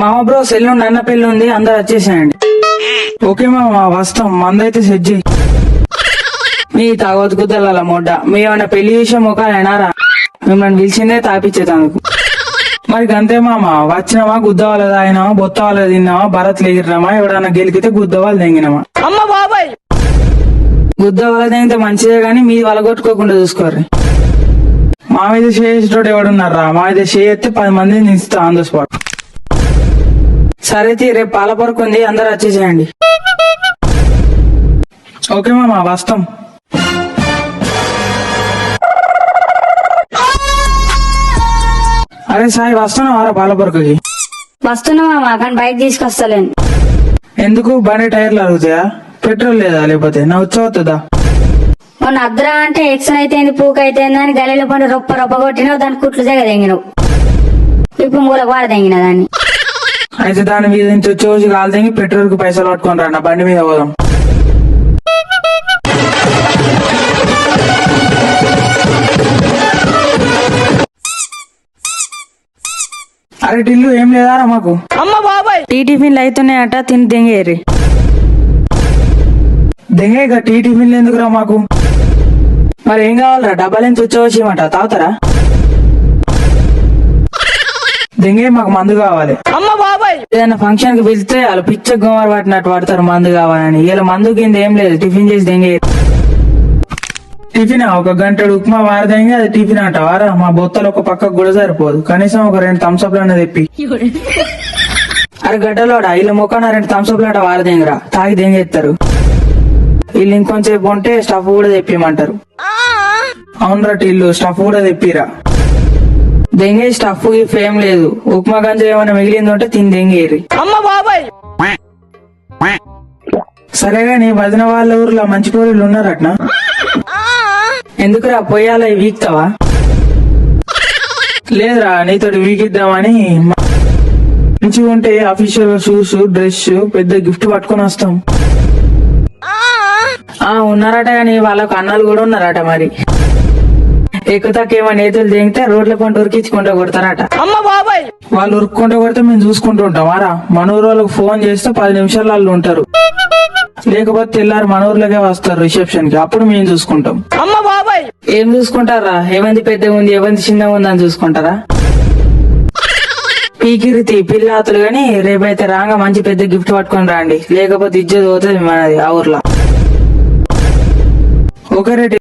మామ బ్రో సెల్లుండి అన్న పెళ్లి ఉంది, అందరు వచ్చేసాయండి. ఓకే మామ వస్తాం, మందైతే సెట్ చేయి. మీ తాగొద్దు కుదల మొడ్డ, మేమన్నా పెళ్లి చేసే ముఖాలేనారా? మిమ్మల్ని పిలిచిందే తాపిచ్చేదానికి. మరి అంతే మామ, వచ్చినామా గుద్ద వాళ్ళ తాగినామా, బొత్త వాళ్ళ తిన్నామా, భరత్లు ఎగిరినామా, ఎవడన్నా గెలికితే గుద్ద వాళ్ళు తెంగినామా. అమ్మ బాబాయ్, గుద్ద వాళ్ళ తెంగితే మంచిదే గాని మీ వాళ్ళ కొట్టుకోకుండా చూసుకోర్రి. మా మీద చేసేటోడు ఎవడున్నారా? మా మీద చేస్తే 10 మందిని ఇస్తా ఆన్ ద స్పాట్. సరే రేపు పాల పొరకు ఉంది, అందరు వచ్చేసేయండి. ఓకే మామ వస్తాం. అరే సాయి వస్తున్నావారా పాల పొరకుకి? వస్తున్నా మామ, కానీ బైక్ తీసుకొస్తలేను. ఎందుకు? బండి టైర్లు అరుగుతాయా? పెట్రోల్ లేదా? లేకపోతే నా వచ్చవుతుందా? మొన్న అద్రా అంటే ఎక్సన్ అయితే పూక అయితే అని గలీలో పండు రొప్ప రొప్ప కొట్టినావు, దాని కుట్లు జగ తెంగినావు. ఇప్పుడు మూలకు వాడ తెంగిన దాన్ని. అయితే దాని మీద నుంచి వచ్చి కాలు తెంగి పెట్రోల్ కు పైసలు పట్టుకొని రా, నా బండి మీద పోదాం. అరే టిల్లు ఏం లేదారా మాకు? అమ్మ బాబాయ్, టీ టిఫిన్లు అవుతున్నాయట, తిని దెంగేరి. దెంగేగా టీ టిఫిన్లు ఎందుకురా మాకు? మరి ఏం కావాలరా? డబ్బాలు ఎంత వచ్చేవచ్చేయమంట, తాగుతారా? దెంగే, మాకు మందు కావాలి. అమ్మ బాబాయ్, ఏదైనా ఫంక్షన్ కి పిలిస్తే వాళ్ళు పిచ్చ గుమ్మరు పట్టినట్టు పడతారు మందు కావాలని. ఇలా మందు కింద ఏం లేదు, టిఫిన్ చేసి దెంగే. టిఫిన్ ఒక గంటడు ఉప్మా వారదెంగి అది టిఫిన్ అంట వారా? మా బొత్తలు ఒక పక్కకు కూడా సరిపోదు, కనీసం ఒక 2 థమ్స్అప్ లన్నా తెప్పి. అరే గడ్డలోడా, వీళ్ళ మొక్కన 2 థమ్స్అప్ లాట వారదెంగిరా, తాగి దెంగేస్తారు. వీళ్ళు ఇంకొంచెంసేపు ఉంటే స్టఫ్ కూడా తెప్పిమంటారు. అవునరా టిల్లు, స్టఫ్ కూడా తెప్పిరా. దెంగే స్టఫ్ గిఫ్ ఏం లేదు, ఉప్మా గంజ ఏమైనా మిగిలింది ఉంటే తిని దెంగేరి. అమ్మ బాబాయ్. సరేగా నీ వదిన వాళ్ళ ఊర్లో మంచి కోరిలు ఉన్నారట్నా? ఎందుకురా పోయాల వీక్తావా? లేదురా, నీతోటి వీకిద్దామని. మంచిగా ఉంటే అఫీషియల్ షూస్, డ్రెస్, పెద్ద గిఫ్ట్ పట్టుకొని వస్తాం. ఉన్నారట కానీ వాళ్ళకు అన్నాలు కూడా ఉన్నారట. మరి ఎక్కుతాకేమో నేతలు దిగితే రోడ్ల పంట ఉరికించుకుంటూ కొడతారట. అమ్మ బాబాయ్, వాళ్ళు ఉరుక్కుంటూ కొడితే మేము చూసుకుంటూ ఉంటాం. వారా మన ఊరు వాళ్ళకి ఫోన్ చేస్తే 10 నిమిషాలు వాళ్ళు ఉంటారు, లేకపోతే తెల్లారు మన ఊర్లోకే వస్తారు రిసెప్షన్ కి, అప్పుడు మేము చూసుకుంటాం. అమ్మ బాబాయ్, ఏం చూసుకుంటారా? ఏమంది పెద్దగా ఉంది, ఏమంది చిన్నగా ఉంది అని చూసుకుంటారా? పీకిరితి పిల్లాతులు గాని రేపైతే రాగా మంచి పెద్ద గిఫ్ట్ పట్టుకొని రండి, లేకపోతే ఇజ్జత్ పోతుంది మనది ఆ ఊర్లో. Okay rate.